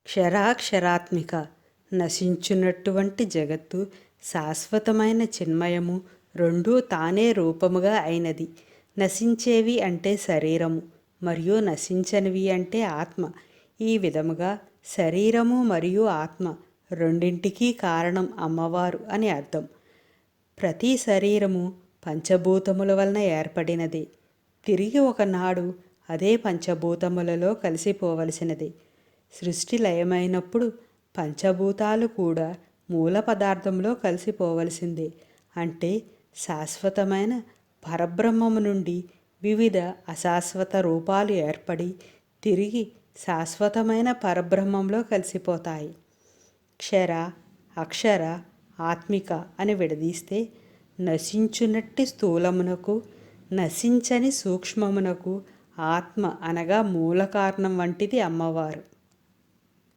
క్షరాక్షరాత్మిక నశించున్నటువంటి జగత్తు శాశ్వతమైన చిన్మయము రెండూ తానే రూపముగా అయినది. నశించేవి అంటే శరీరము మరియు నశించనివి అంటే ఆత్మ. ఈ విధముగా శరీరము మరియు ఆత్మ రెండింటికీ కారణం అమ్మవారు అని అర్థం. ప్రతి శరీరము పంచభూతముల వలన ఏర్పడినదే. తిరిగి ఒకనాడు అదే పంచభూతములలో కలిసిపోవలసినదే. సృష్టి లయమైనప్పుడు పంచభూతాలు కూడా మూల పదార్థంలో కలిసిపోవలసిందే. అంటే శాశ్వతమైన పరబ్రహ్మము నుండి వివిధ అశాశ్వత రూపాలు ఏర్పడి తిరిగి శాశ్వతమైన పరబ్రహ్మంలో కలిసిపోతాయి. క్షర, అక్షర, ఆత్మిక అని విడదీస్తే నశించునట్టి స్థూలమునకు, నశించని సూక్ష్మమునకు ఆత్మ అనగా మూల కారణం వంటిది అమ్మవారు.